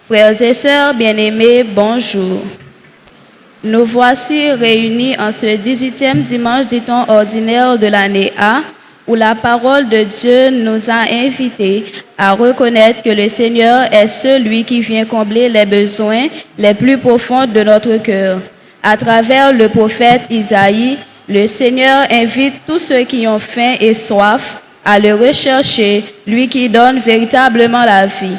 Frères et sœurs bien-aimés, bonjour. Nous voici réunis en ce 18e dimanche du temps ordinaire de l'année A, où la parole de Dieu nous a invités à reconnaître que le Seigneur est celui qui vient combler les besoins les plus profonds de notre cœur. À travers le prophète Isaïe, le Seigneur invite tous ceux qui ont faim et soif à le rechercher, lui qui donne véritablement la vie.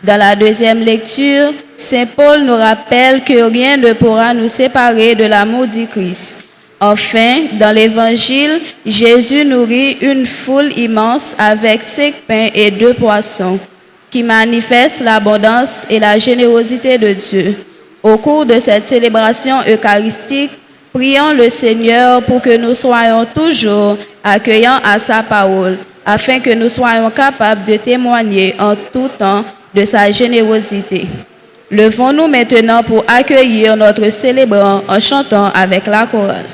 Dans la deuxième lecture, Saint Paul nous rappelle que rien ne pourra nous séparer de l'amour du Christ. Enfin, dans l'Évangile, Jésus nourrit une foule immense avec 5 pains et 2 poissons, qui manifeste l'abondance et la générosité de Dieu. Au cours de cette célébration eucharistique, prions le Seigneur pour que nous soyons toujours accueillants à sa parole, afin que nous soyons capables de témoigner en tout temps de sa générosité. Levons-nous maintenant pour accueillir notre célébrant en chantant avec la chorale.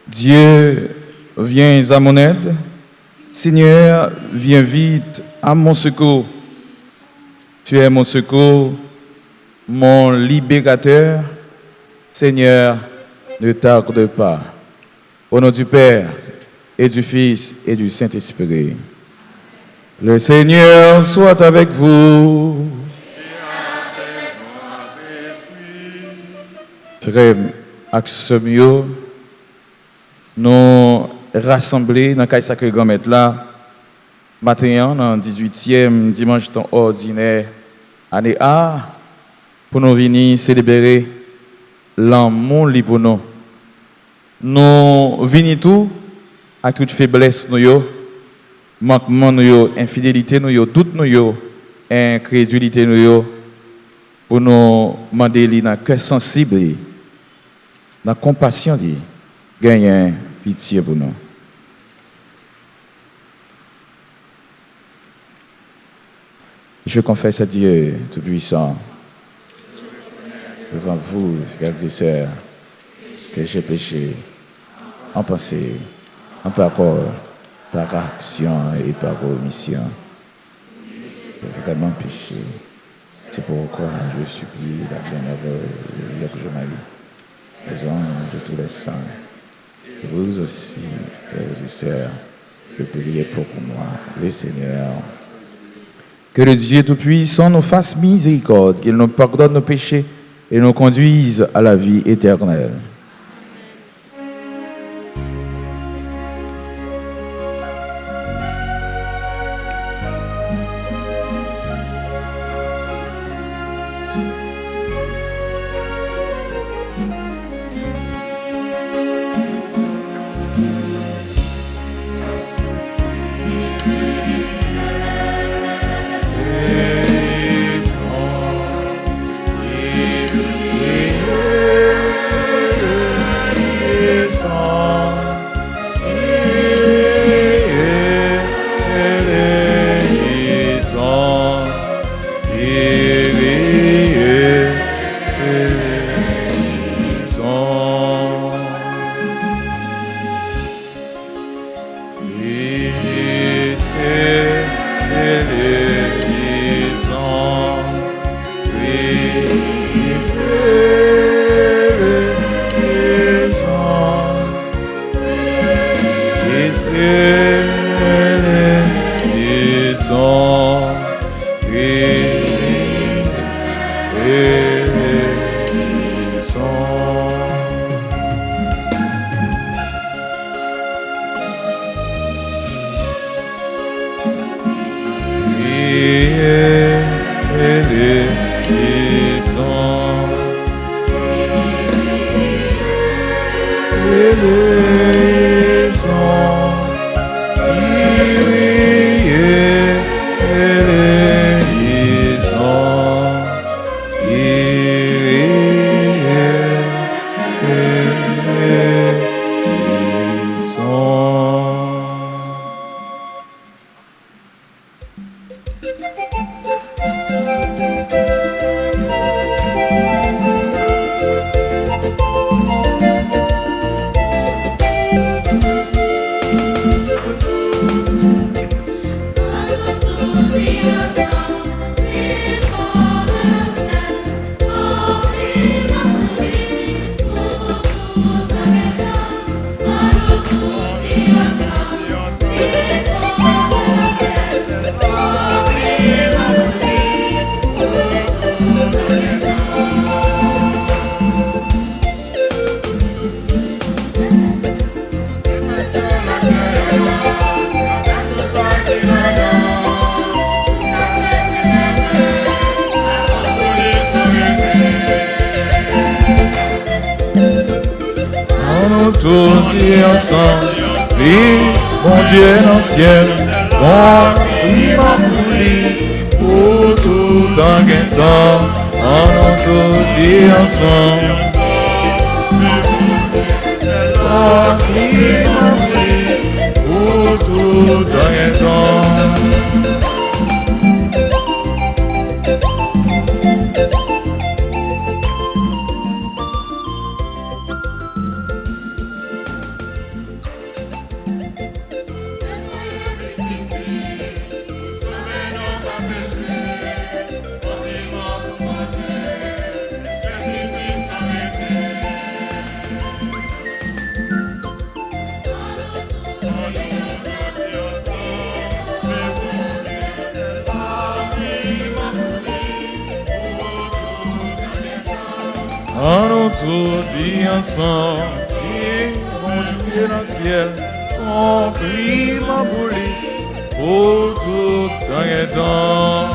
Dieu, viens à mon aide. Seigneur, viens vite à mon secours. Tu es mon secours, mon libérateur. Seigneur, ne tarde pas. Au nom du Père et du Fils et du Saint-Esprit. Le Seigneur soit avec vous. Frères, Axomio, nous rassemblés dans le sacré grand maître là, matin, dans le 18e dimanche temps ordinaire, année A, pour nous venir célébrer l'amour pour nous. Nous venons tout, à toute faiblesse, nous, manquement, nous, infidélité, nous, doute, nous, incrédulité, nous, pour nous demander dans le cœur sensible, dans la compassion, gagner pitié pour nous. Je confesse à Dieu Tout-Puissant, devant vous, frères et sœurs, que j'ai péché en pensée, en parole, par action et par omission. J'ai vraiment péché. C'est pourquoi je supplie la bienheureuse Vierge Marie, les anges de tous les saints, et vous aussi, frères et sœurs, de prier pour moi, le Seigneur. Que le Dieu Tout-Puissant nous fasse miséricorde, qu'il nous pardonne nos péchés et nous conduise à la vie éternelle. Ciel, bon, il m'a pris pour tout un temps, on tout dit ensemble. Bon, il m'a pris pour tout un temps. On tout dit ensemble, et bon Dieu dans le ciel, on prie ma boulée pour tout un temps.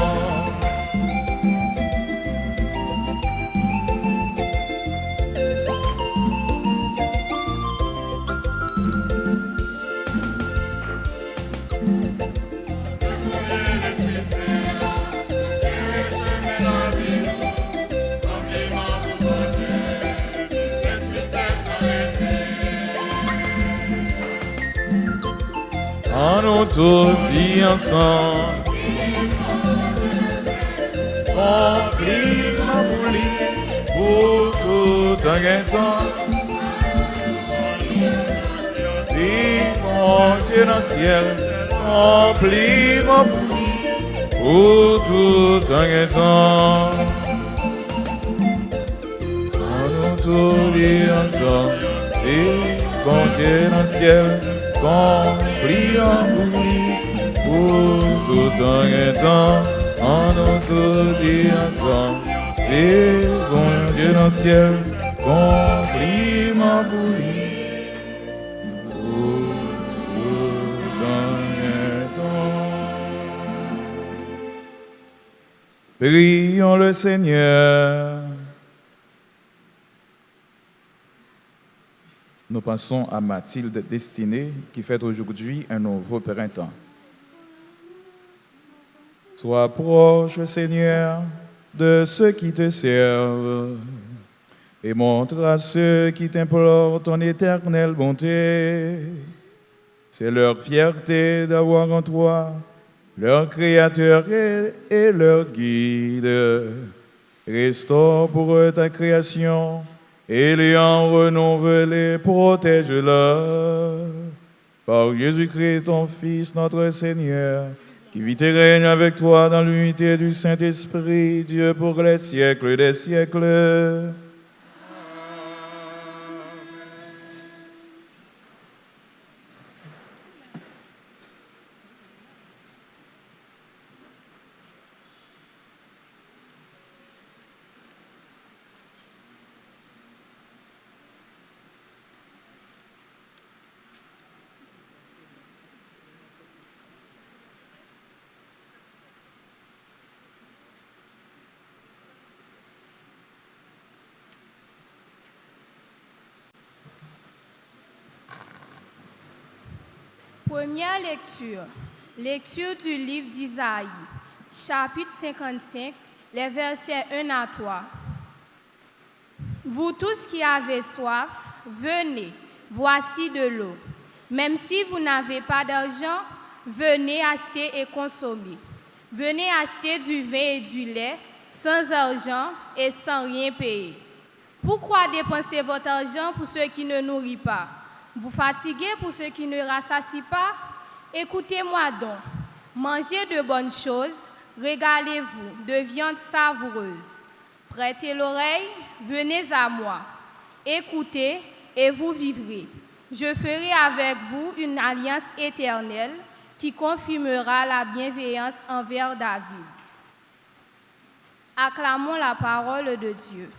On tout dit ensemble, on prie ma boulée pour tout un temps. mon Dieu dans le ciel, remplis ma bouche pour tout temps et temps. On nous tout dit ensemble, et bon Dieu dans le ciel, remplis ma bouche pour tout temps et temps. On nous tout dit ensemble, et bon Dieu dans le ciel, remplis ma bouche. Prions le Seigneur. Nous pensons à Mathilde Destinée qui fête aujourd'hui un nouveau printemps. Sois proche, Seigneur, de ceux qui te servent et montre à ceux qui t'implorent ton éternelle bonté. C'est leur fierté d'avoir en toi leur Créateur et leur guide. Restaure pour eux ta création et l'ayant renouvelée, protège-la. Par Jésus-Christ, ton Fils, notre Seigneur, qui vit et règne avec toi dans l'unité du Saint-Esprit, Dieu pour les siècles des siècles. Première lecture. Lecture du livre d'Isaïe, chapitre 55, les versets 1 à 3. Vous tous qui avez soif, venez, voici de l'eau. Même si vous n'avez pas d'argent, venez acheter et consommer. Venez acheter du vin et du lait sans argent et sans rien payer. Pourquoi dépenser votre argent pour ceux qui ne nourrissent pas? Vous fatiguez pour ceux qui ne rassasient pas? Écoutez-moi donc. Mangez de bonnes choses, régalez-vous de viande savoureuse. Prêtez l'oreille, venez à moi. Écoutez et vous vivrez. Je ferai avec vous une alliance éternelle qui confirmera la bienveillance envers David. Acclamons la parole de Dieu.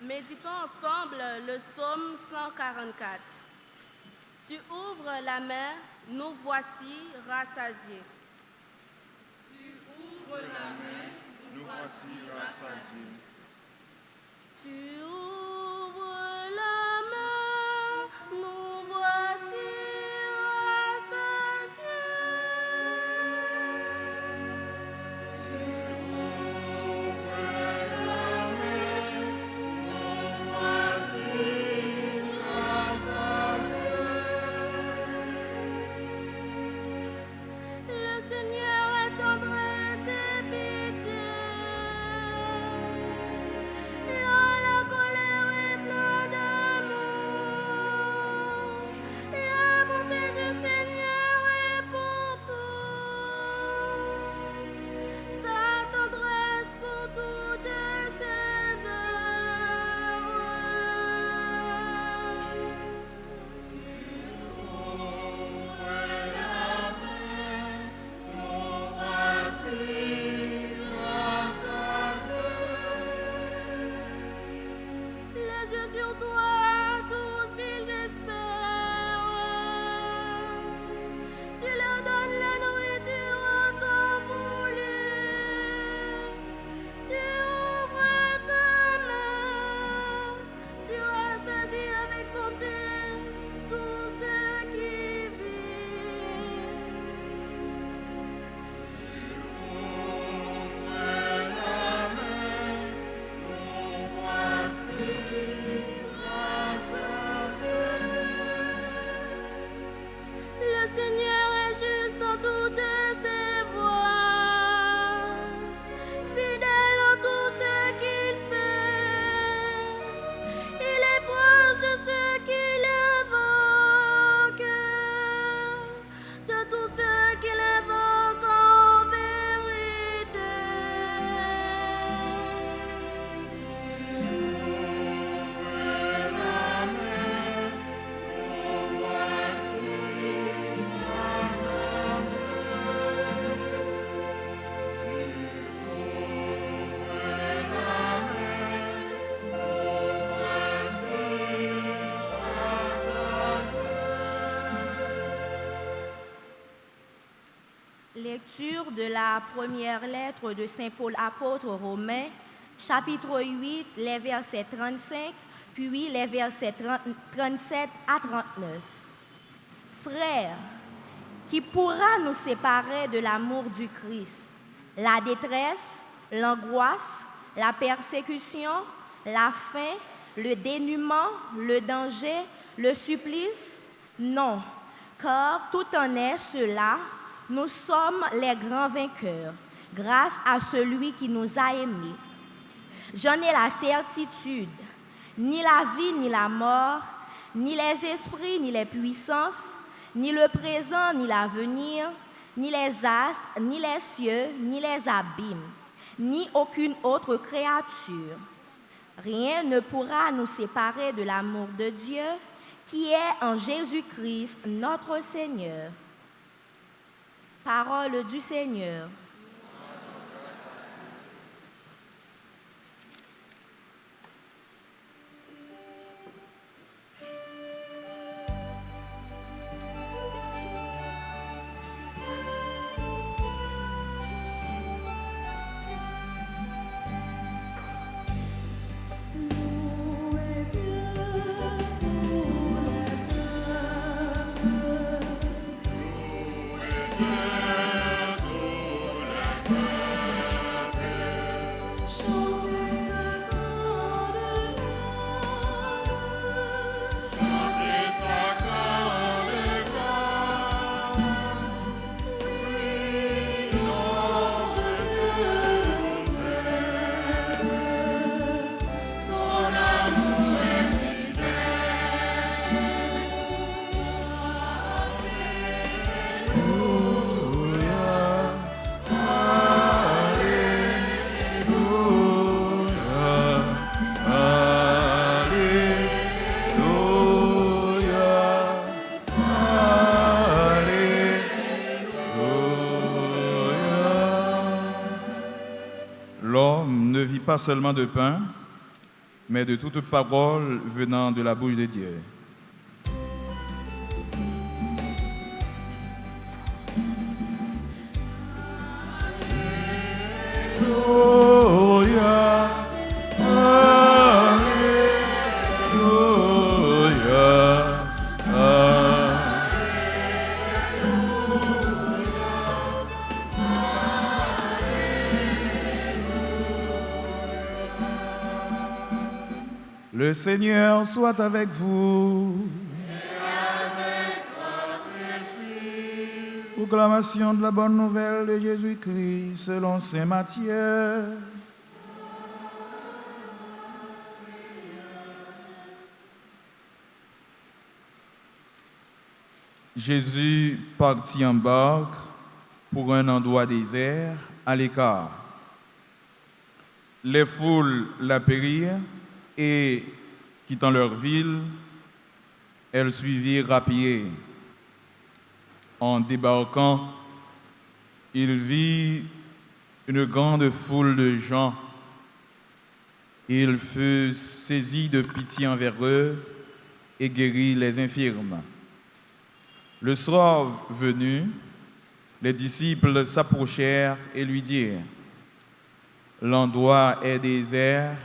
Méditons ensemble le psaume 144. Tu ouvres la main, nous voici rassasiés. Tu ouvres la main, nous voici rassasiés. Tu ouvres la main, nous voici rassasiés. Le Seigneur est tendresse et pitié. Dans la colère, Lecture de la première lettre de Saint Paul apôtre aux Romains, chapitre 8, les versets 35, puis les versets 37 à 39. Frères, qui pourra nous séparer de l'amour du Christ? La détresse, l'angoisse, la persécution, la faim, le dénuement, le danger, le supplice? Non, car tout en est cela, nous sommes les grands vainqueurs, grâce à celui qui nous a aimés. J'en ai la certitude, ni la vie ni la mort, ni les esprits ni les puissances, ni le présent ni l'avenir, ni les astres, ni les cieux, ni les abîmes, ni aucune autre créature. Rien ne pourra nous séparer de l'amour de Dieu qui est en Jésus-Christ notre Seigneur. Parole du Seigneur. L'homme ne vit pas seulement de pain, mais de toute parole venant de la bouche de Dieu. Alléluia, Alléluia, Le Seigneur soit avec vous. Proclamation de la bonne nouvelle de Jésus-Christ selon saint Matthieu. Jésus partit en barque pour un endroit désert à l'écart. Les foules l'apprirent et, quittant leur ville, elles suivirent à pied. En débarquant, il vit une grande foule de gens. Il fut saisi de pitié envers eux et guérit les infirmes. Le soir venu, les disciples s'approchèrent et lui dirent : « L'endroit est désert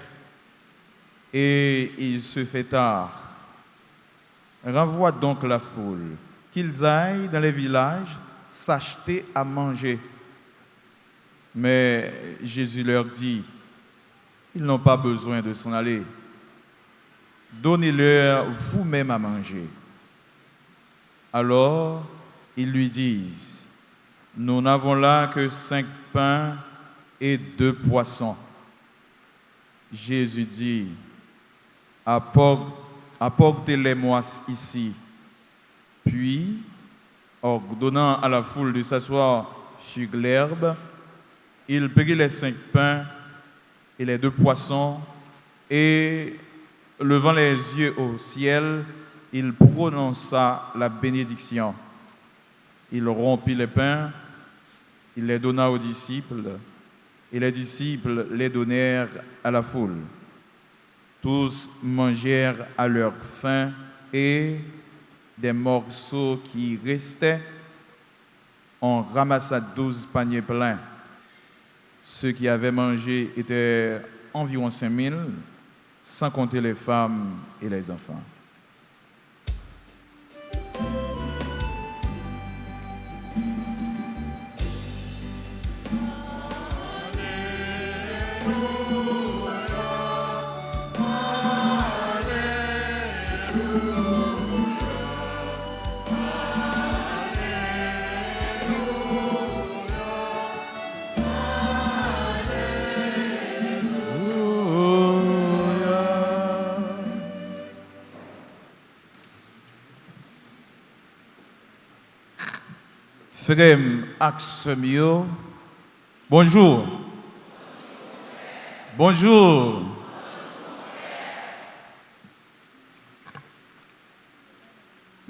et il se fait tard. Renvoie donc la foule, qu'ils aillent dans les villages s'acheter à manger. » Mais Jésus leur dit : « Ils n'ont pas besoin de s'en aller. Donnez-leur vous-même à manger. » Alors, ils lui disent : « Nous n'avons là que 5 pains et 2 poissons. » Jésus dit : « Apportez-les-moi ici. » Puis, ordonnant à la foule de s'asseoir sur l'herbe, il prit les 5 pains et les 2 poissons et, levant les yeux au ciel, il prononça la bénédiction. Il rompit les pains, il les donna aux disciples, et les disciples les donnèrent à la foule. Tous mangèrent à leur faim et des morceaux qui restaient, on ramassa 12 paniers pleins. Ceux qui avaient mangé étaient environ 5000, sans compter les femmes et les enfants. Frère Axemio, bonjour. Bonjour.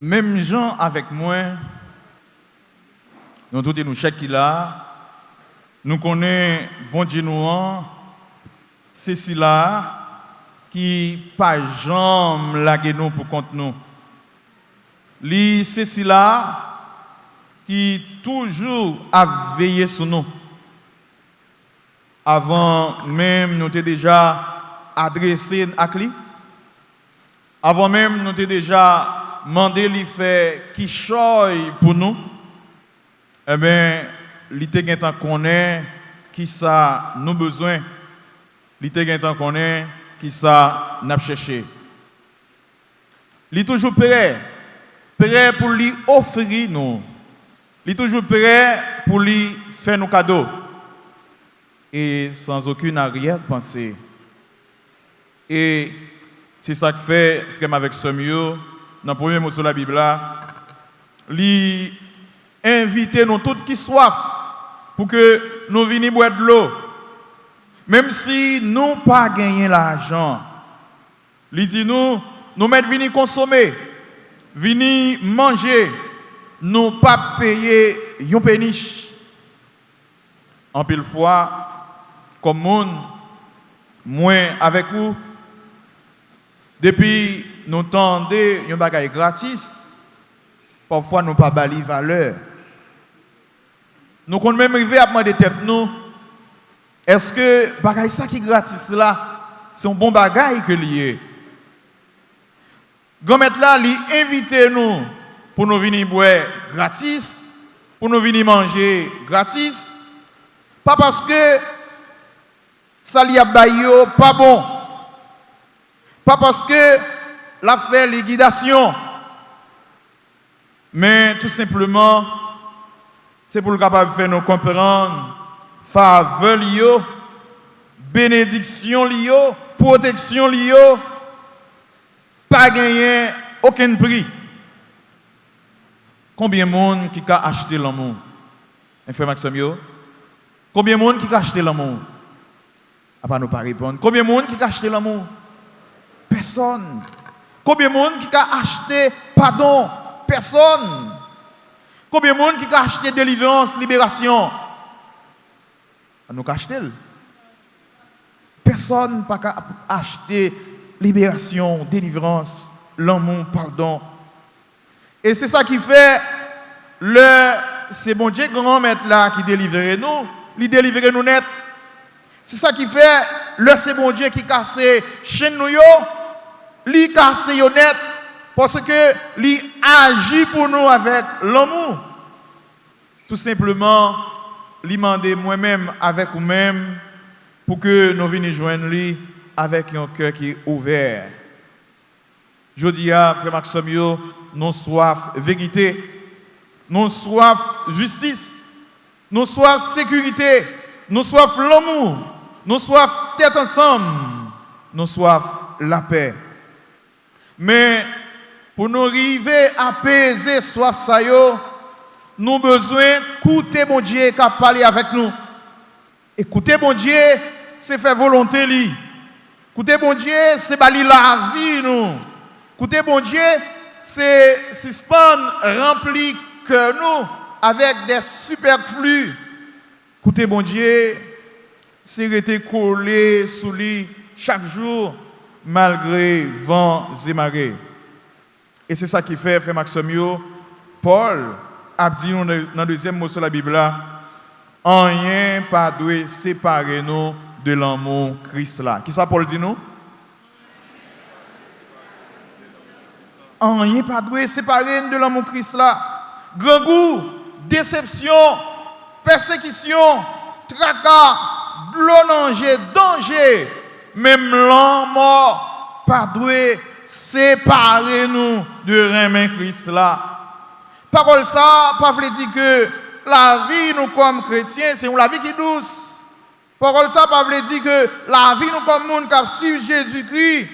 Même gens avec moi, nous tous nous chaque qui là, nous connaissons bon Dieu nous, c'est si là qui pas jamais laguer nous pour compte nous. Li c'est si là qui toujours a veillé sur nous. Avant même nous t'ai déjà adressé à lui. Avant même nous t'ai déjà demandé lui faire qui choye pour nous. Eh bien, il te gen tant connaît qui ça nous besoin. Il te gen tant connaît qui ça n'a cherché. Il est toujours prêt pour lui offrir nous. Il est toujours prêt pour lui faire nos cadeaux. Et sans aucune arrière-pensée. Et c'est ça que fait, frère avec Somio, dans le premier mot sur la Bible, lui inviter nous tous qui soif pour que nous venions boire de l'eau. Même si nous n'avons pas gagné l'argent, lui dit nous mettre venir consommer, venir manger. Nous pas payer yon péniche. En pile fois, comme monde, moins avec vous, depuis nous tendons yon bagay gratis, parfois nous pas bali valeur. Nous comptons même arriver à demander tête nous, est-ce que bagay ça qui gratis là, c'est un bon bagay que lié? Gomet là, li invite nous pour nous venir boire gratis, pour nous venir manger gratis, pas parce que ça li a bayo pas bon, pas parce que la fait liquidation, mais tout simplement c'est pour le capable faire nous comprendre faveur liyo, bénédiction liyo, protection liyo, pas gagner aucun prix. Combien de monde qui a acheté l'amour? Frère Maximio, combien de monde qui a acheté l'amour? À part nous pas répondre. Combien de monde qui a acheté l'amour? Personne. Combien de monde qui a acheté pardon? Personne. Combien de monde qui a acheté délivrance, libération? Nous avons acheté. Personne n'a pas acheté libération, délivrance, l'amour, pardon. Et c'est ça qui fait c'est bon Dieu grand maître là qui délivre nous, il délivre nous net. C'est ça qui fait c'est bon Dieu qui casse chez nous yo, il casse yo net parce que il agit pour nous avec l'amour. Tout simplement, il demande moi-même avec vous-même pour que nous venions joindre lui avec un cœur qui est ouvert. Je dis à frère Maximio, nous soif vérité, nous soif justice, nous soif sécurité, nous soif l'amour, nous soif tête ensemble, nous soif la paix. Mais pour nous arriver à apaiser soif ça yo, nous besoin d'écouter mon Dieu qui a parlé avec nous. Écouter mon Dieu, c'est faire volonté lui. Écouter mon Dieu, c'est bali la vie nous. Écoutez, bon Dieu, c'est suspendre, rempli que nous avec des superflus. Écoutez, bon Dieu, c'est rester collé sous lui chaque jour, malgré vents et marées. Et c'est ça qui fait, frère Maximio, Paul, a dit dans le deuxième mot sur la Bible là, rien pas doit séparer nous de l'amour Christ là. Qui ça Paul dit nous? Rien pas doit séparer nous de l'amour Christ là. Grand goût, déception, persécution, tracas, danger, même la mort pas doit séparer nous de l'amour Christ là. Parole ça, pas veut dire que la vie nous comme chrétiens, c'est une la vie qui est douce. Parole ça, pas veut dire que la vie nous comme monde qui suit Jésus-Christ,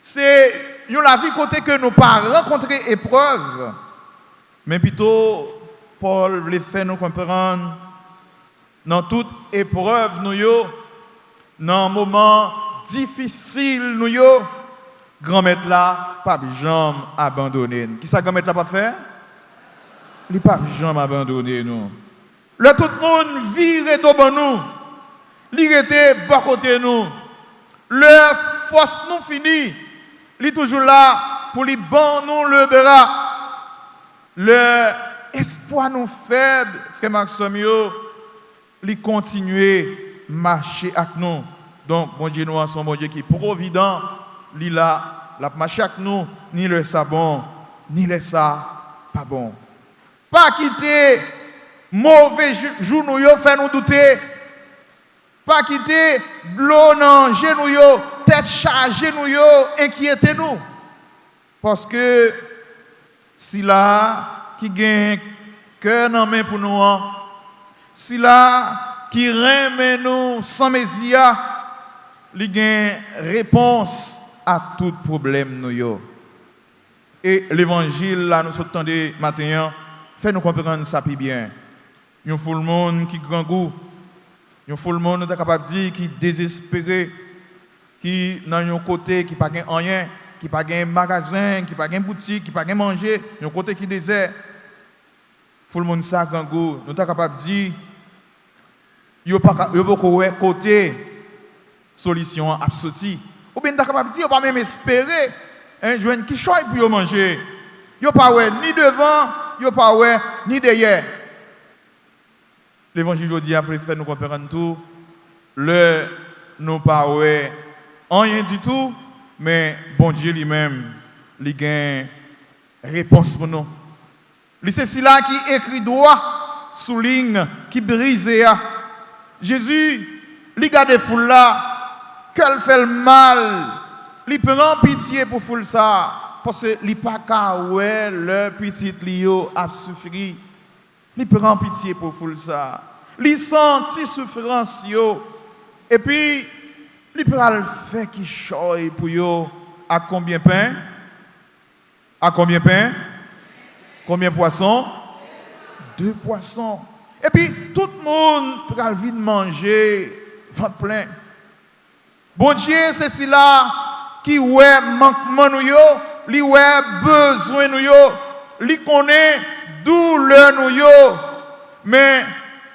c'est une la vie côté que nous pas rencontrer épreuve. Mais plutôt, Paul voulait faire nous comprendre dans toute épreuve nous yo, dans moment difficile nous yo, grand-mère là pas jamais abandonner. Qui ça grand-mère là pas faire? Il pas jamais abandonner nous. Le tout le monde vire devant nous. Il était bas côté nous. Leur force nous fini. Il est toujours là pour lui ban nous le bras. Le espoir nous faible, frère Maxime yo, il continuer marcher avec nous. Donc bon Dieu nous son bon Dieu qui est provident, il là, la marcher avec nous, ni le ça bon, ni le ça pas bon. Pas quitter mauvais jour nous yo fait nous douter. Pas quitter l'eau dans genou yo, tête chargée nous yo, inquiéter nous. Parce que si là qui gagne cœur dans main pour nous, si là qui remet nous sans mésia, il gagne réponse à tout problème nous yo. Et l'évangile là nous entendons matin, fait nous comprendre ça plus bien. Il y a tout le monde qui grand goût, il y a tout le monde qui est capable de dire qui désespéré, qui dans un côté qui pas rien, qui pas un magasin, qui pas une boutique, qui pas manger, il y a un côté qui désert. Tout le monde ça grand goût, nous sommes capables de dire il y a pas côté solution absorti. Ou bien nous sommes capables de dire pas même espérer un joindre qui choisit pour manger. Il pas ni devant, il pas ni derrière. L'évangile dit à frère nous comprendre tout. Nous pas rien du tout, mais bon Dieu lui-même, il a une réponse pour nous. C'est celui-là qui écrit droit, souligne, qui brise. Jésus, il garde les foules là, qu'elle fait le mal, il prend pitié pour foule ça, parce que il pas qu'à le petit lio a souffri. Il prend pitié pour foule ça. Il senti souffrance yo, et puis il prend le fait qui choye pour yo à combien pain? À combien pain? Combien de poissons? 2 poissons. Et puis, tout le monde prend envie de manger, ventre plein. Bon Dieu, c'est celui-là qui ouais manquement nous yo, li ouais besoin nous yo, li connaît douleur nous yo. Mais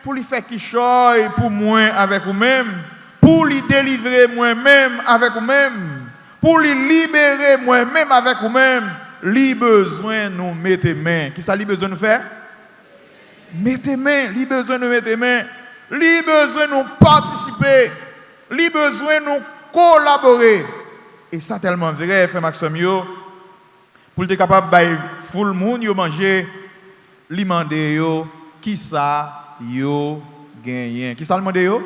pour lui faire qui choye pour moi avec vous-même, pour lui délivrer moi-même avec vous-même, pour lui libérer moi-même avec vous-même, li besoin nous mettre main. Qui ça li besoin nous faire? Mettez main, li besoin nous mettre main, li besoin nous participer, li besoin nous collaborer. Et ça tellement vrai, frère Maxime yo, pour être capable de full monde yo manger, li mande yo qui ça yo gagné. Qui ça le mande yo?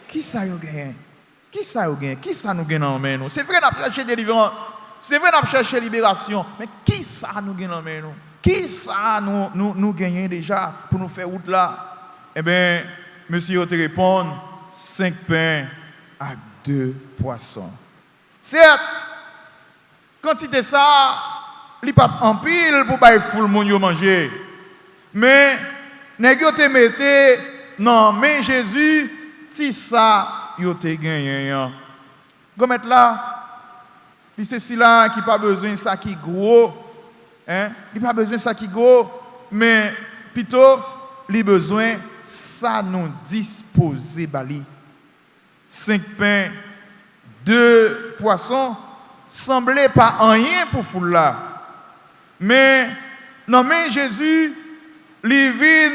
Qui ça yo gagné? Qui ça yo gagné? Qui ça nous gagne en main nous? C'est vrai n'a chercher délivrance. C'est vrai n'a chercher libération, mais qui ça nous gagne en main nous? Qui ça nous gagne déjà pour nous faire route là? Eh bien, monsieur te répond 5 pains à 2 poissons. Certes, quantité ça, il pas en pile pour bailler full monde yo manger. Mais nèg yo te mette non mais Jésus si ça yo te gagné. Gomet là, c'est si là qui pas besoin ça qui gros, hein? Il pas besoin ça qui gros, mais plutôt il besoin ça nous disposer bali. 5 pains, 2 poissons semblait pas rien pour foule là. Mais non mais Jésus, il vient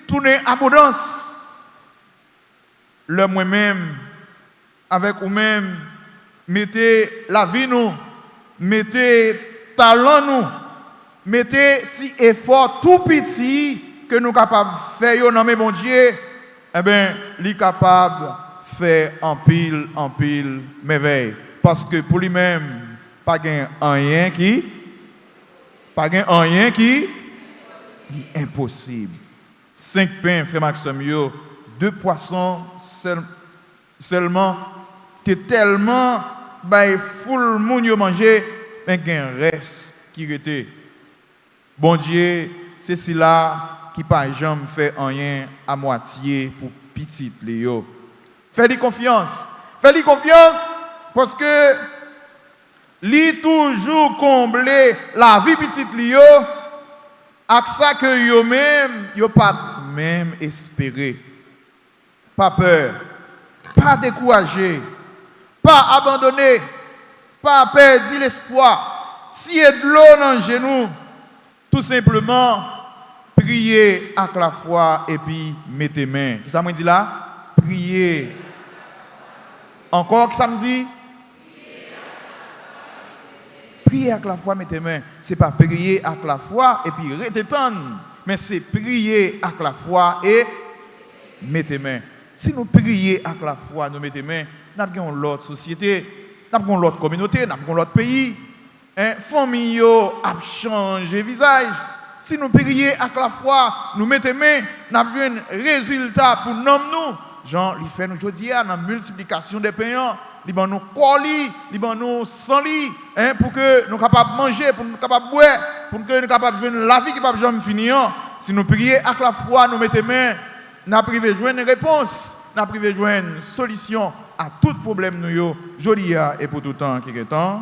tourner abondance. Le moi-même, avec vous-même, mettez la vie nous, mettez talent nous, mettez petit effort tout petit que nous sommes capables de faire, non mais bon Dieu, eh bien, il est capable de faire en pile merveille. Parce que pour lui-même, pas rien qui est impossible. 5 pains, frère Maxime, 2 poissons seulement, que tellement, full moun yo manger, mais il reste qui était. Bon Dieu, c'est cela qui pas jamais fait rien à moitié pour petit Léo. Fais-lui confiance parce que lui toujours combler la vie petite Léo avec ça que yo même yo pas même espérer. Pas peur, pas décourager, pas abandonner, pas perdre l'espoir. Si il y a de l'eau dans le genou, tout simplement priez avec la foi et puis mettez main. Qu'est-ce que ça me dit là? Priez. Encore, qu'est-ce que ça me dit? Priez avec la foi, mettez main. Ce n'est pas prier avec la foi et puis rététendre, mais c'est prier avec la foi et mettez main. Si nous prions avec la foi, nous mettons main, nous avons l'autre société, nous avons l'autre communauté, nous avons l'autre pays. Famille a changé visage. Si nous prions avec la foi, nous mettons main, nous avons un résultat pour nous. Jean, il fait nous aujourd'hui dans la multiplication des payants. Il va nous coller, il va nous sans lit, pour que nous soyons capables de manger, pour que nous soyons capables de boire, pour que nous soyons capables de vivre la vie qui ne va jamais finir. Si nous prions avec la foi, nous mettons main, nous avons privé de joindre une réponse, nous avons privé de joindre une solution à tout problème nous aujourd'hui et pour tout temps qui est temps.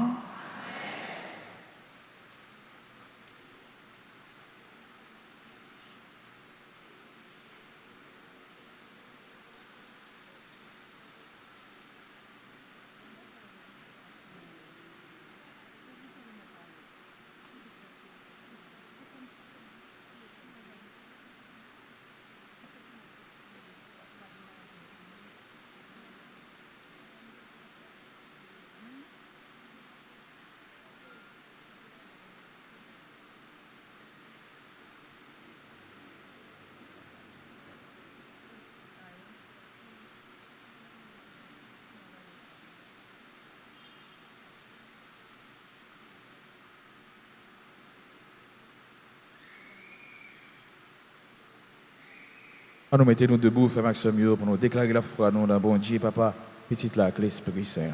Nous mettons-nous debout, frère Maxime, pour nous déclarer la foi, nous, dans bon Dieu, Papa, petite là, avec l'Esprit Saint.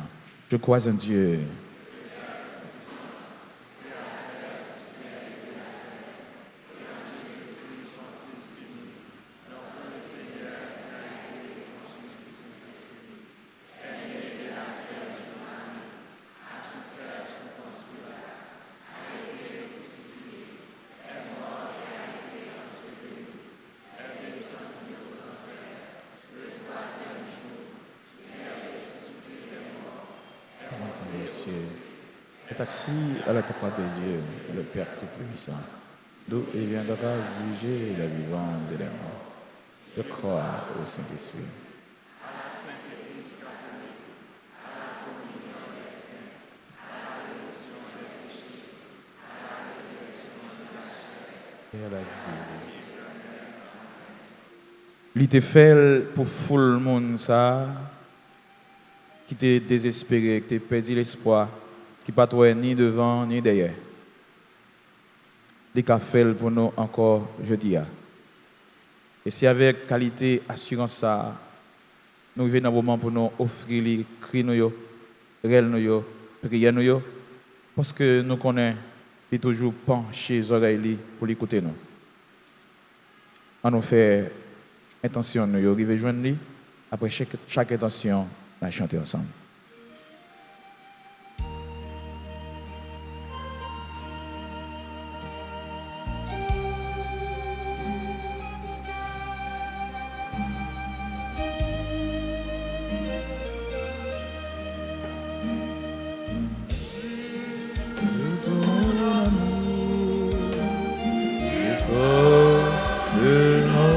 Je crois en Dieu. Est assis à la droite de Dieu, le Père Tout-Puissant, d'où il viendra juger les vivants et les morts. Je crois au Saint-Esprit. À la Sainte Église catholique, à la communion des saints, à la rémission des péchés, à la résurrection de la chair et à la vie. Il était fait pour foule le monde ça, qui était désespéré, qui était perdu l'espoir, qui ne pas ni devant ni derrière. Il a fait pour nous encore jeudi. Et c'est avec qualité, assurance ça, nous venons dans un moment pour nous offrir les cris, les prières, parce que nous connaissons, il est toujours penché les oreilles pour l'écouter nous. On nous fait intention, nous arriver joindre lui. Après chaque intention, on va chanter ensemble.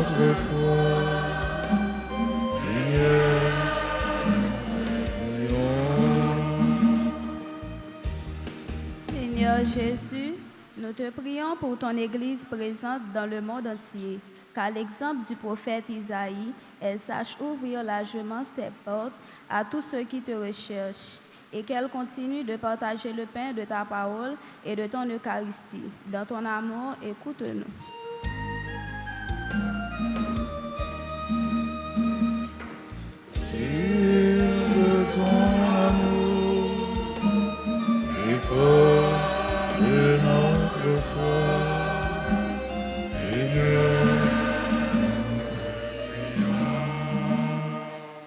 notre foi. Seigneur, prions. Seigneur Jésus, nous te prions pour ton Église présente dans le monde entier, qu'à l'exemple du prophète Isaïe, elle sache ouvrir largement ses portes à tous ceux qui te recherchent et qu'elle continue de partager le pain de ta parole et de ton Eucharistie. Dans ton amour, écoute-nous. De ton amour, effort de notre foi, Seigneur.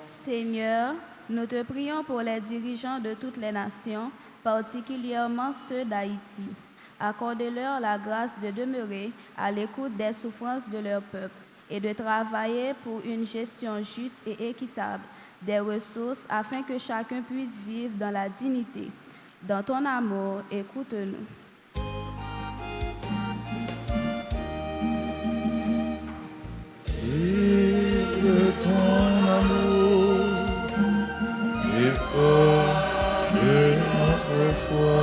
Seigneur, nous te prions pour les dirigeants de toutes les nations, particulièrement ceux d'Haïti. Accorde-leur la grâce de demeurer à l'écoute des souffrances de leur peuple et de travailler pour une gestion juste et équitable des ressources afin que chacun puisse vivre dans la dignité. Dans ton amour, écoute-nous. De ton amour, effort de notre foi,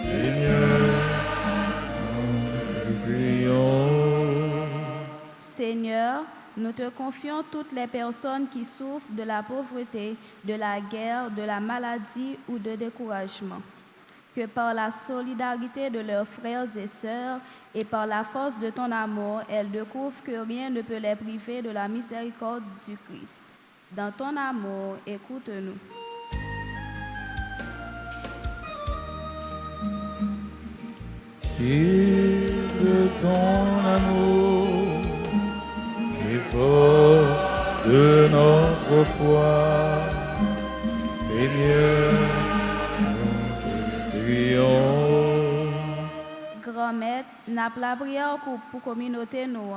Seigneur, nous prions. Seigneur, nous te confions toutes les personnes qui souffrent de la pauvreté, de la guerre, de la maladie ou de découragement. Que par la solidarité de leurs frères et sœurs et par la force de ton amour, elles découvrent que rien ne peut les priver de la miséricorde du Christ. Dans ton amour, écoute-nous. Et de ton amour, effort de notre foi, Seigneur, nous te prions. Grand Maître, n'a la prière pour communauté nous,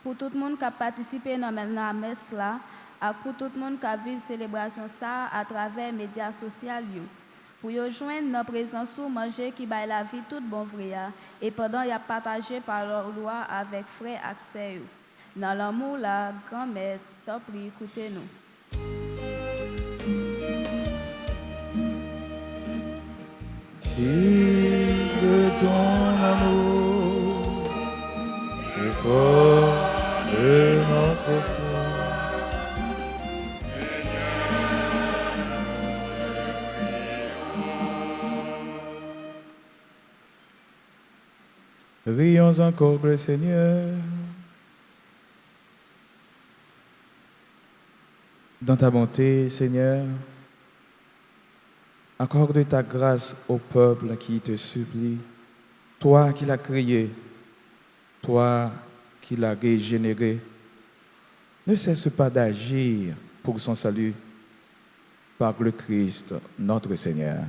pour tout le monde qui a participé dans la messe là, et pour tout le monde qui a vécu célébration ça à travers les médias sociaux. Pour y joindre notre présence ou manger qui baille la vie toute bon vrai et pendant y a partagé par leur loi avec frère accès. Dans l'amour là, Grand Maître, t'en prie, écoutez-nous. Si de ton amour, effort de notre foi, Rions encore le Seigneur. Dans ta bonté, Seigneur, accorde ta grâce au peuple qui te supplie. Toi qui l'as créé, toi qui l'as régénéré, ne cesse pas d'agir pour son salut par le Christ, notre Seigneur.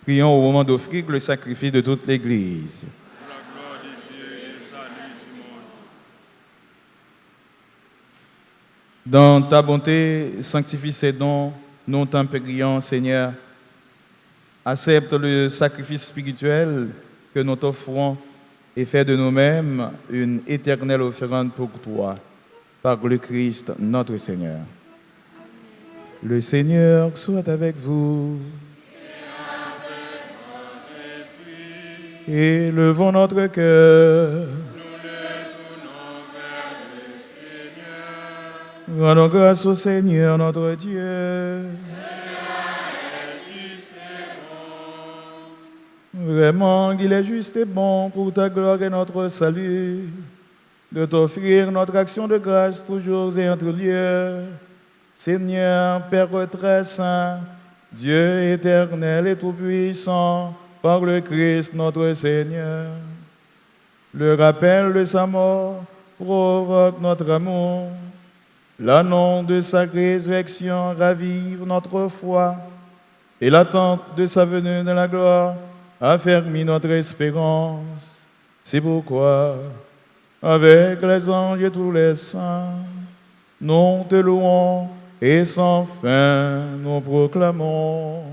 Prions au moment d'offrir le sacrifice de toute l'Église. Pour la gloire de Dieu et le salut du monde. Dans ta bonté, sanctifie ces dons, nous t'en prions, Seigneur. Accepte le sacrifice spirituel que nous t'offrons et fais de nous-mêmes une éternelle offrande pour toi, par le Christ notre Seigneur. Le Seigneur soit avec vous. Et levons notre cœur. Rendons grâce au Seigneur notre Dieu. Vraiment, il est juste et bon pour ta gloire et notre salut de t'offrir notre action de grâce toujours et entre lieux. Seigneur, Père très saint, Dieu éternel et tout-puissant, par le Christ notre Seigneur. Le rappel de sa mort provoque notre amour. L'annonce de sa résurrection ravive notre foi. Et l'attente de sa venue dans la gloire affermit notre espérance. C'est pourquoi, avec les anges et tous les saints, nous te louons et sans fin nous proclamons.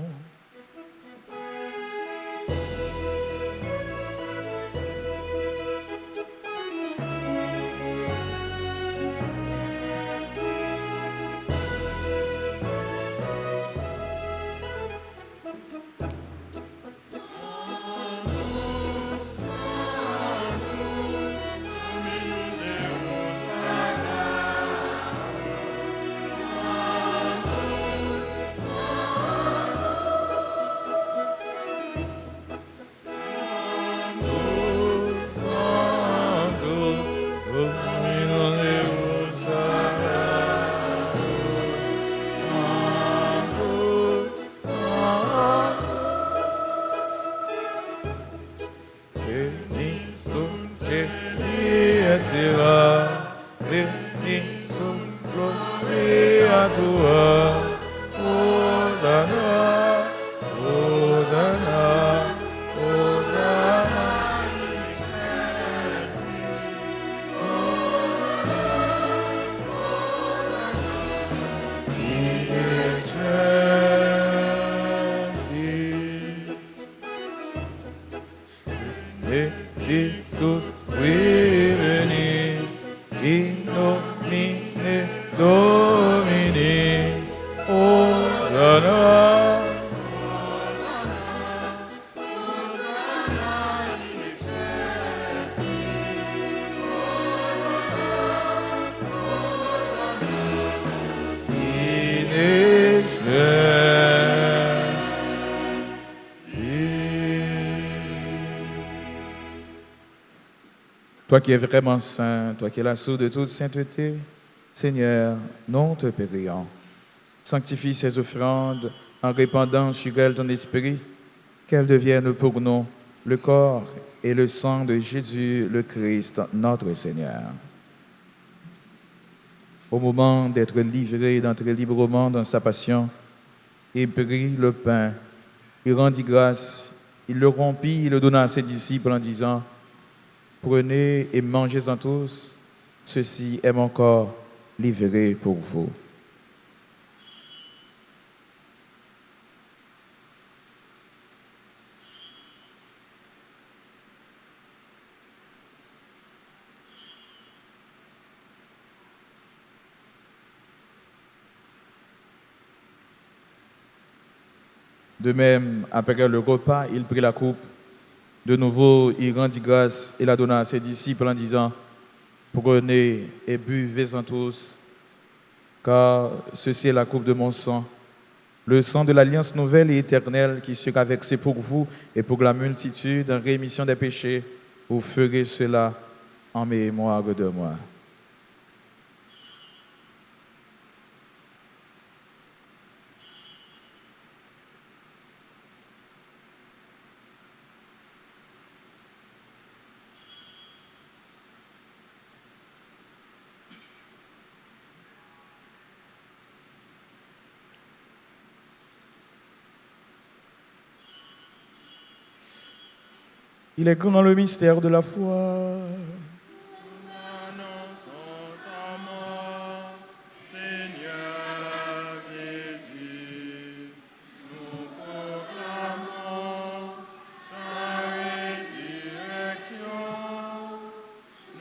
Toi qui es vraiment saint, toi qui es la source de toute sainteté, Seigneur, nous te prions. Sanctifie ces offrandes en répandant sur elles ton esprit, qu'elles deviennent pour nous le corps et le sang de Jésus le Christ, notre Seigneur. Au moment d'être livré, d'entrer librement dans sa passion, il prit le pain, il rendit grâce, il le rompit, il le donna à ses disciples en disant: prenez et mangez-en tous, ceci est mon corps livré pour vous. De même, après le repas, il prit la coupe. De nouveau, il rendit grâce et la donna à ses disciples en disant, prenez et buvez-en tous, car ceci est la coupe de mon sang, le sang de l'alliance nouvelle et éternelle qui sera versé pour vous et pour la multitude en rémission des péchés. Vous ferez cela en mémoire de moi. Il est comme dans le mystère de la foi. Seigneur Jésus, nous proclamons ta résurrection.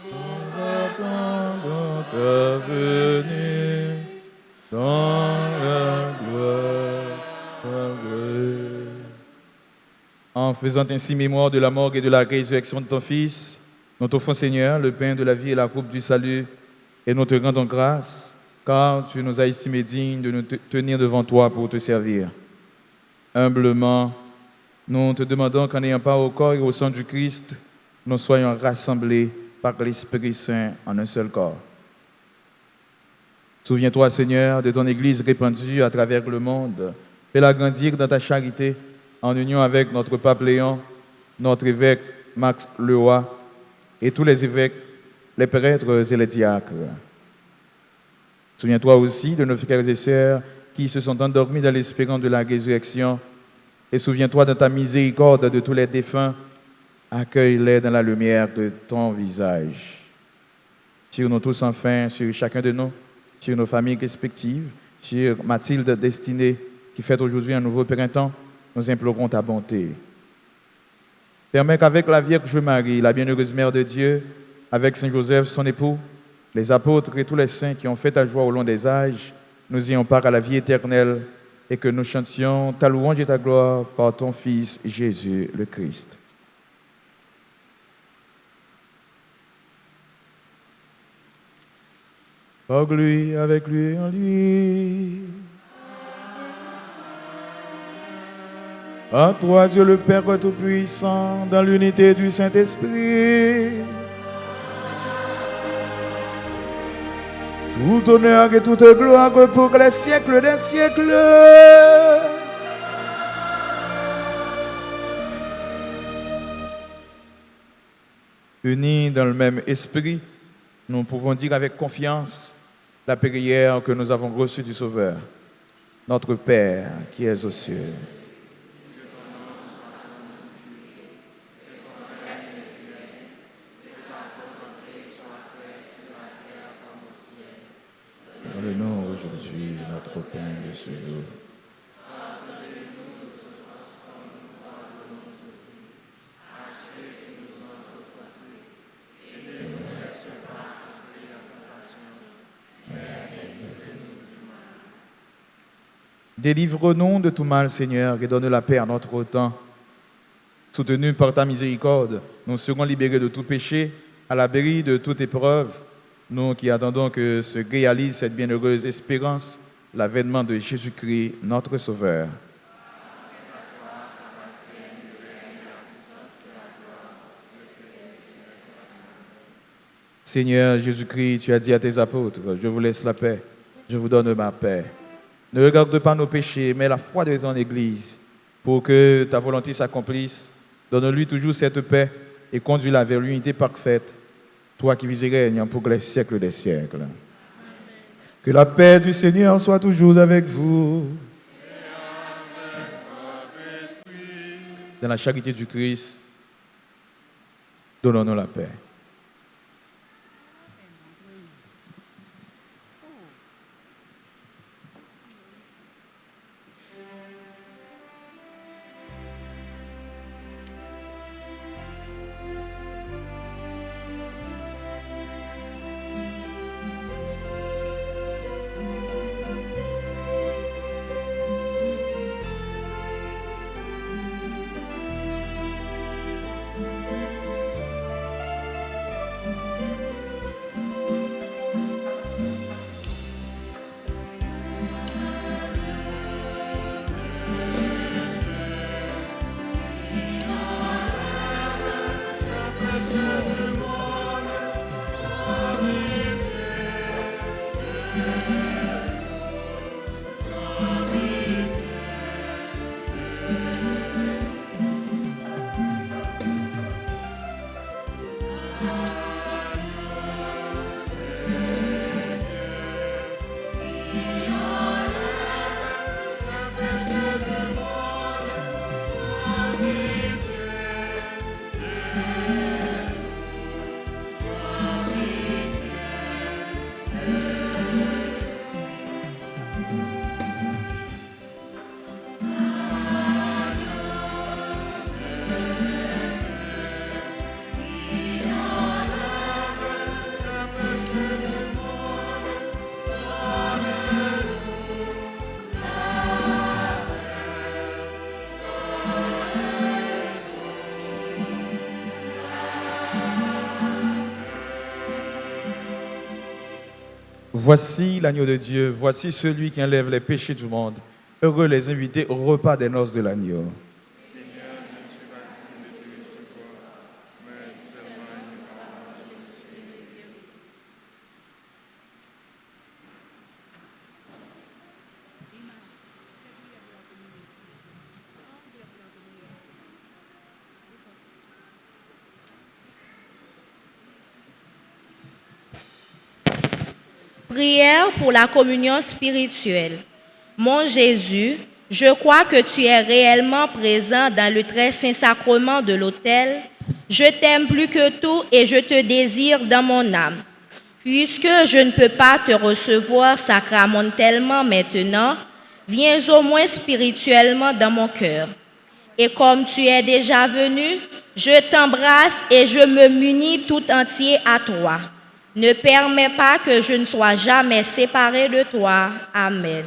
Nous attendons ta venue dans la gloire. En faisant ainsi mémoire de la mort et de la résurrection de ton Fils, nous t'offrons, Seigneur, le pain de la vie et la coupe du salut, et nous te rendons grâce, car tu nous as estimés dignes de nous tenir devant toi pour te servir. Humblement, nous te demandons qu'en ayant part au corps et au sang du Christ, nous soyons rassemblés par l'Esprit Saint en un seul corps. Souviens-toi, Seigneur, de ton Église répandue à travers le monde. Fais-la grandir dans ta charité, en union avec notre pape Léon, notre évêque Max Leroy et tous les évêques, les prêtres et les diacres. Souviens-toi aussi de nos frères et sœurs qui se sont endormis dans l'espérance de la résurrection, et souviens-toi de ta miséricorde de tous les défunts. Accueille-les dans la lumière de ton visage. Sur nous tous enfin, sur chacun de nous, sur nos familles respectives, sur Mathilde destinée qui fête aujourd'hui un nouveau printemps, nous implorons ta bonté. Permets qu'avec la Vierge Marie, la bienheureuse Mère de Dieu, avec Saint Joseph, son époux, les apôtres et tous les saints qui ont fait ta joie au long des âges, nous ayons part à la vie éternelle et que nous chantions ta louange et ta gloire par ton Fils Jésus le Christ. Par lui, avec lui et en lui. À toi, Dieu le Père Tout-Puissant, dans l'unité du Saint-Esprit, tout honneur et toute gloire pour les siècles des siècles. Unis dans le même esprit, nous pouvons dire avec confiance la prière que nous avons reçue du Sauveur. Notre Père qui es aux cieux, donne-nous aujourd'hui notre pain de ce jour. Délivre-nous de tout mal, Seigneur, et donne la paix à notre temps. Soutenus par ta miséricorde, nous serons libérés de tout péché, à l'abri de toute épreuve. Nous qui attendons que se réalise cette bienheureuse espérance, l'avènement de Jésus-Christ, notre Sauveur. Seigneur Jésus-Christ, tu as dit à tes apôtres, je vous laisse la paix, je vous donne ma paix. Ne regarde pas nos péchés, mais la foi de ton Église, pour que ta volonté s'accomplisse. Donne-lui toujours cette paix et conduis-la vers l'unité parfaite, toi qui vis et règnes pour les siècles des siècles. Amen. Que la paix du Seigneur soit toujours avec vous. Et avec votre esprit. Dans la charité du Christ, donnons-nous la paix. Voici l'agneau de Dieu, voici celui qui enlève les péchés du monde. Heureux les invités au repas des noces de l'agneau. Seigneur, je ne suis pas digne de te recevoir, mais seulement une parole et je serai guéri. Prière pour la communion spirituelle. Mon Jésus, je crois que tu es réellement présent dans le très saint sacrement de l'autel. Je t'aime plus que tout et je te désire dans mon âme. Puisque je ne peux pas te recevoir sacramentellement maintenant, viens au moins spirituellement dans mon cœur. Et comme tu es déjà venu, je t'embrasse et je me munis tout entier à toi. Ne permets pas que je ne sois jamais séparé de toi. Amen.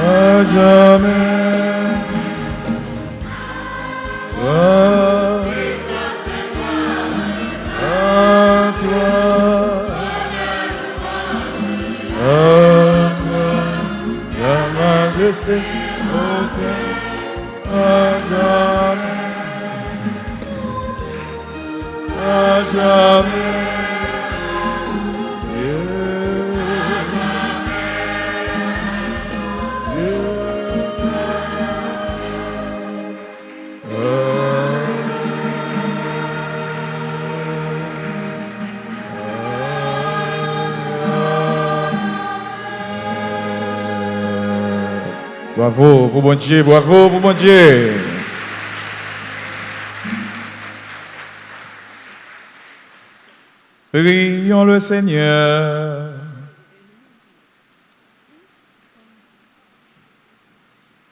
À jamais. À toi, la majesté, à jamais. Bravo pour bon Dieu, bravo pour bon Dieu. Prions le Seigneur.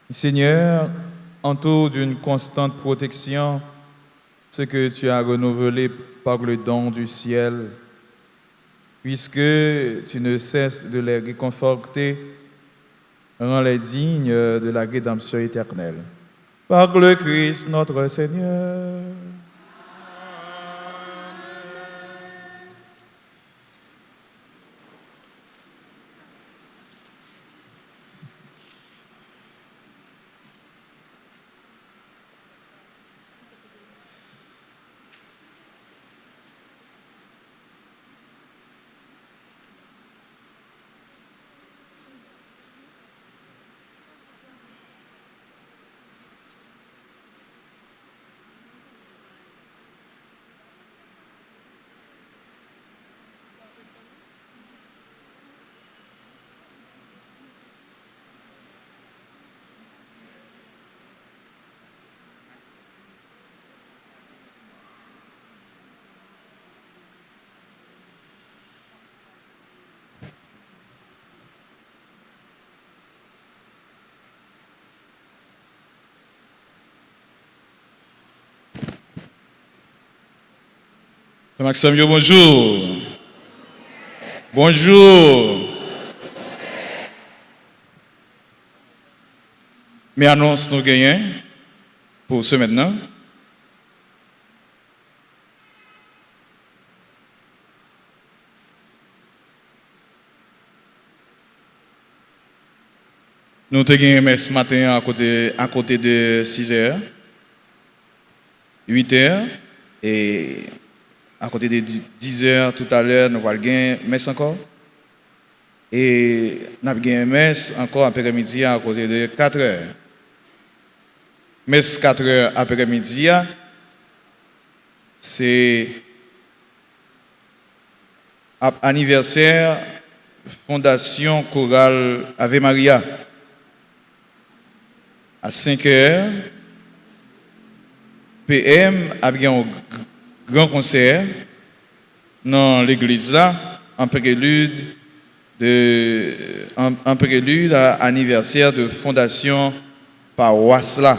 Seigneur, entoure d'une constante protection ce que tu as renouvelé par le don du ciel, puisque tu ne cesses de les réconforter, rends-les dignes de la rédemption éternelle. Par le Christ notre Seigneur. Maxime, bonjour. Bonjour. Mes annonces nous gagnons pour ce maintenant. Nous avons gagné ce matin à côté de 6 heures, 8 heures et à côté de 10 heures tout à l'heure, nous allons gagner messe encore. Et nous avons gagné messe encore après-midi à côté de 4 heures. Messe 4 heures après-midi, c'est anniversaire Fondation Chorale Ave Maria. À 5 heures, PM a bien un grand concert dans l'église là, en prélude à l'anniversaire de Fondation Paroisse là.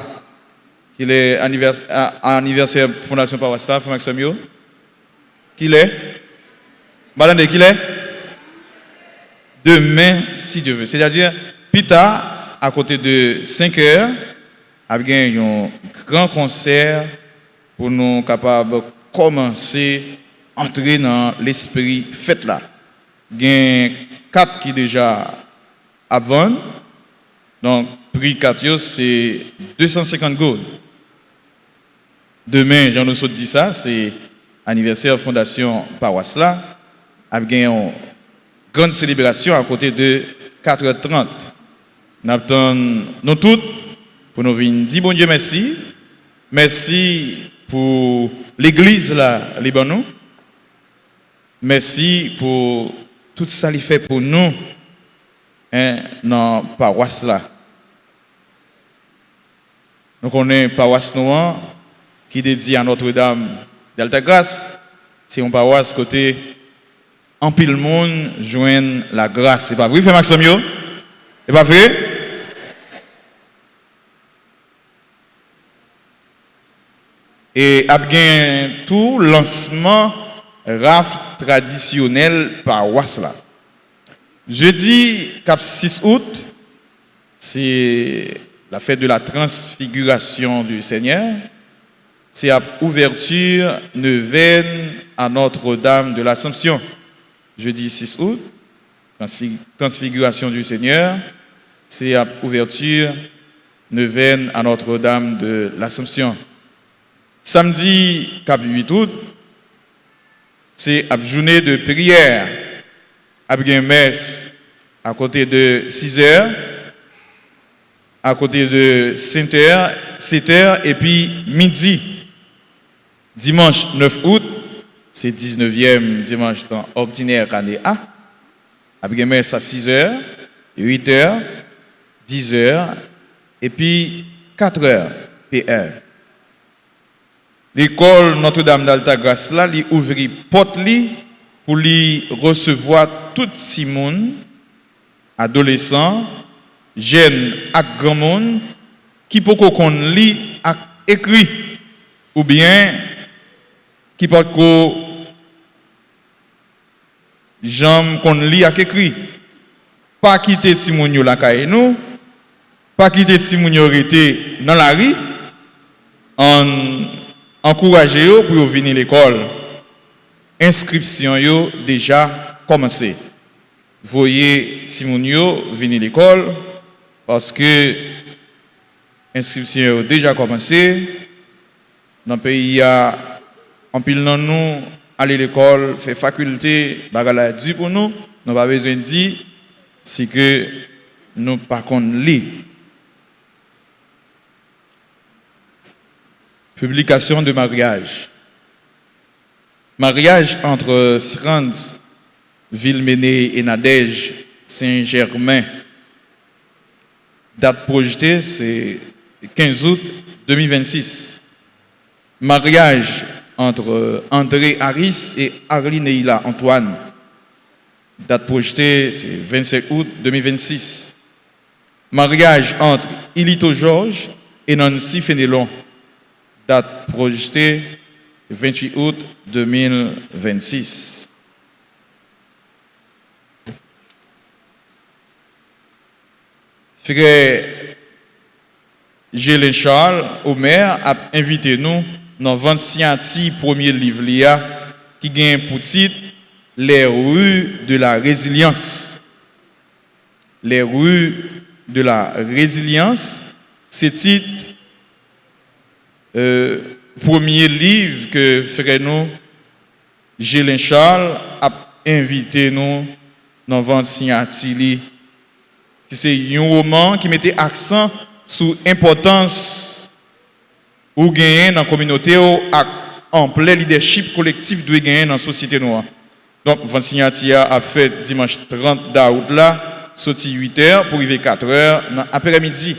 Qu'il est anniversaire Fondation Paroisse là, Frère Maxime. Qu'il est? Madame, qu'il est? Demain, si Dieu veut. C'est-à-dire, Pita, à côté de 5 heures, a bien un grand concert pour nous capables commencer à entrer dans l'esprit fête là. Il y a 4 qui déjà avant. Donc, prix 4 c'est 250 gold. Demain, j'en ai dit ça, c'est anniversaire Fondation Paroisse là. Il y a un grande célébration à côté de 4h30. Nous attendons nous toutes pour nous venir dire bon Dieu merci. Merci pour l'église là, Libanon. Merci pour tout ça qu'il fait pour nous dans la paroisse là. Nous connaissons paroisse noire qui est dédiée à Notre-Dame d'Altagrace. C'est une paroisse côté en pile monde joigne la grâce. C'est pas vrai, frère Maximio? C'est pas vrai? Et a bien tout lancement raf traditionnel paroisse là. Jeudi 6 août, c'est la fête de la transfiguration du Seigneur. C'est la ouverture neuvaine à Notre-Dame de l'Assomption. Jeudi 6 août, transfiguration du Seigneur. C'est la ouverture neuvaine à Notre-Dame de l'Assomption. Samedi 8 août, c'est la journée de prière. Avec une messe à côté de 6h, à côté de 7h et puis midi. Dimanche 9 août, c'est 19e dimanche temps ordinaire année A. Avec une messe à 6h, 8h, 10h et puis 4h PM. L'école Notre-Dame d'Altagrace là, li ouvri porte li pour lui recevoir tout si monde, adolescents, jeunes et grand monde qui peut qu'on lit et écrit ou bien qui peut qu'on jambe qu'on lit et écrit. Pas quitter Timonio la caille nous, pas quitter Timonio rester dans la rue, encourager eux pour venir à l'école. Inscription yo déjà commencé. Voyez Timonio venir à l'école parce que inscription yo déjà commencé. Dans le pays il y a en pile dans nous aller à l'école, faire faculté, bagala dit pour nous, nous pas besoin de dire si que nous pas qu'on lit. Publication de mariage. Mariage entre Franz Villemené et Nadège Saint-Germain. Date projetée, c'est 15 août 2026. Mariage entre André Harris et Arlineila Antoine. Date projetée, c'est 25 août 2026. Mariage entre Ilito Georges et Nancy Fénélon. Date projetée, 28 août 2026. Frère Gélin Charles, Omer, a invité nous dans 26e premier livre qui gagne pour titre Les rues de la résilience. Les rues de la résilience, c'est titre premier livre que frère nous Gélin Charles a invité nous dans 26e. C'est un roman qui mettait accent sur l'importance ou gagner dans la communauté en plein leadership collectif doit gagner dans la société noire. Donc 26e a fait dimanche 30 août là, sorti 8h pour arriver 4h après-midi.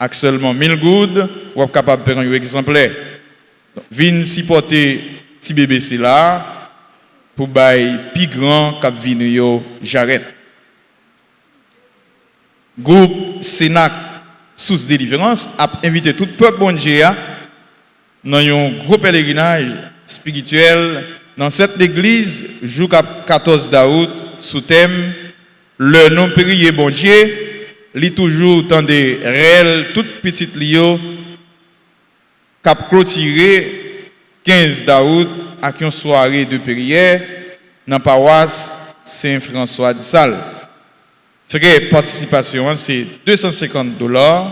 Avec seulement 1000 goudes, ou capable de prendre un exemplaire. Vin supporter petit bébé c'est là pour bailler plus grand cap vin yo j'arrête. Groupe Sénac sous délivrance a invité tout peuple bon Dieu dans un gros pèlerinage spirituel dans cette église jour 14 août sous thème le nom prier bon Dieu. Li toujours dans des réels toutes petites lio cap clôturer 15 août avec une soirée de prière dans la paroisse Saint-François de Sales. Frais participation c'est $250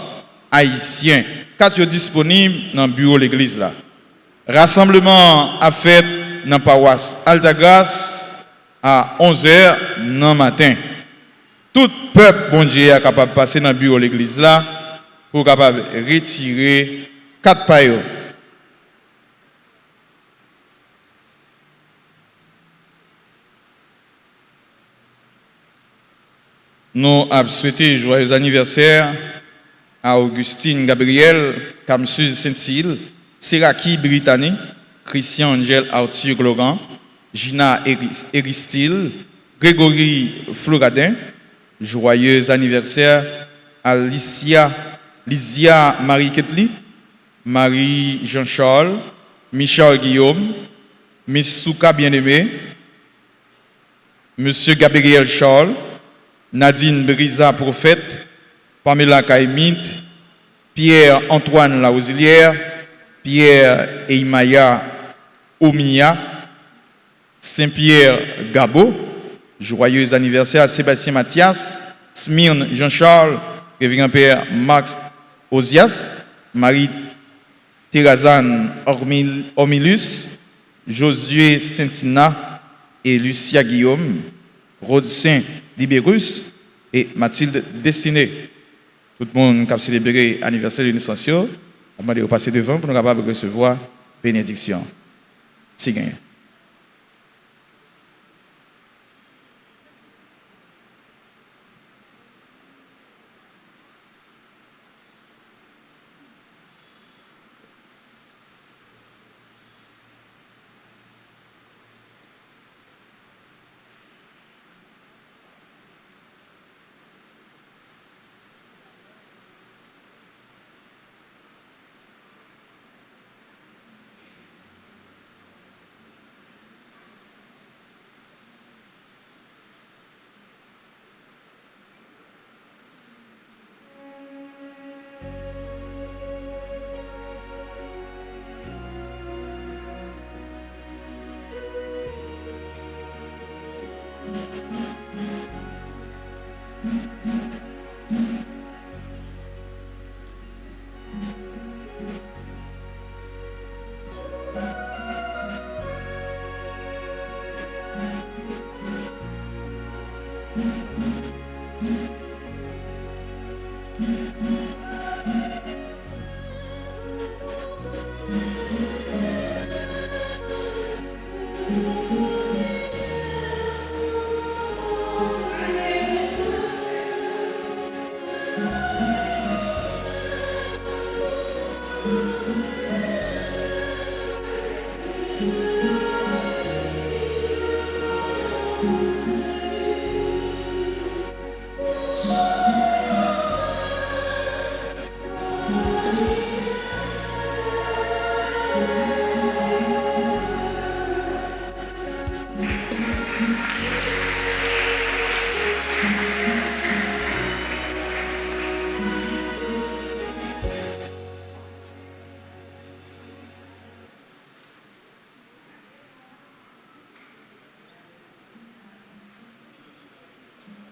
haïtiens. 4 disponibles dans le bureau de l'église là. Rassemblement a fait dans la paroisse Altagrace à 11h dans matin. Tout peuple, bon Dieu, est capable de passer dans le bureau de l'église là pour capable retirer 4 pailles. Nous avons souhaité joyeux anniversaire à Augustine Gabriel, Kamsus Saint-Cyr, Seraki Brittany, Christian Angel Arthur Laurent, Gina Eristil, Grégory Floradin. Joyeux anniversaire à Lisia Marie Ketli, Marie Jean-Charles, Michel Guillaume, Miss Souka Bien-Aimé, Monsieur Gabriel Charles, Nadine Brisa Prophète, Pamela Kaimit, Pierre-Antoine Lausilière, Pierre Eimaya Omiya, Saint-Pierre Gabo. Joyeux anniversaire à Sébastien Mathias, Smyrne Jean-Charles, Révérend Père Max Ozias, Marie Terrazane Ormilus, Josué Saintina et Lucia Guillaume, Rodsin Libérus et Mathilde Destiné. Tout le monde qui a célébré l'anniversaire de naissance, on va passer devant pour nous capables de recevoir bénédiction. Si gagne.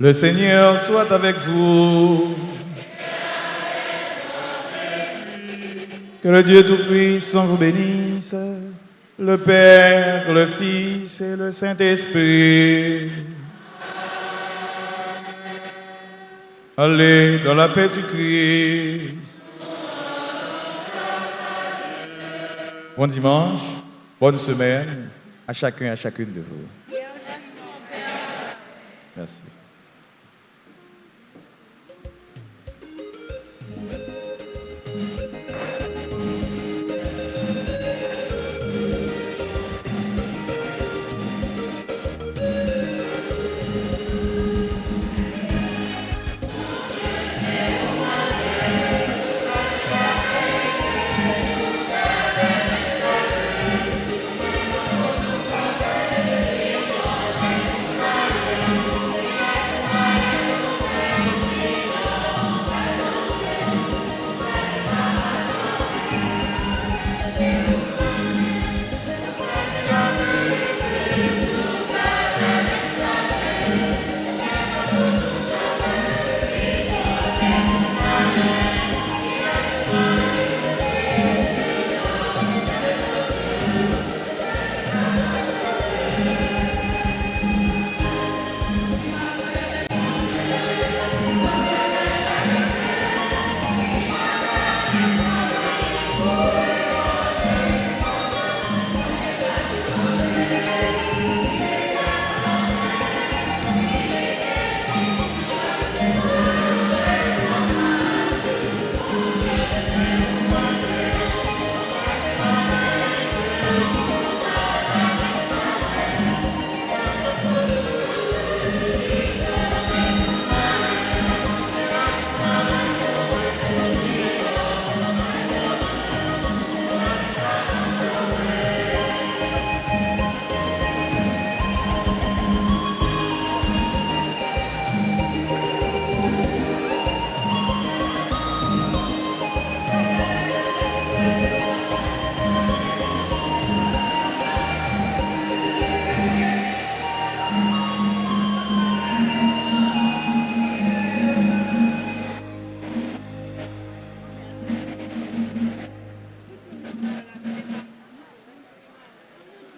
Le Seigneur soit avec vous. Que le Dieu Tout-Puissant vous bénisse, le Père, le Fils et le Saint-Esprit. Allez dans la paix du Christ. Bon dimanche, bonne semaine à chacun et à chacune de vous. Merci.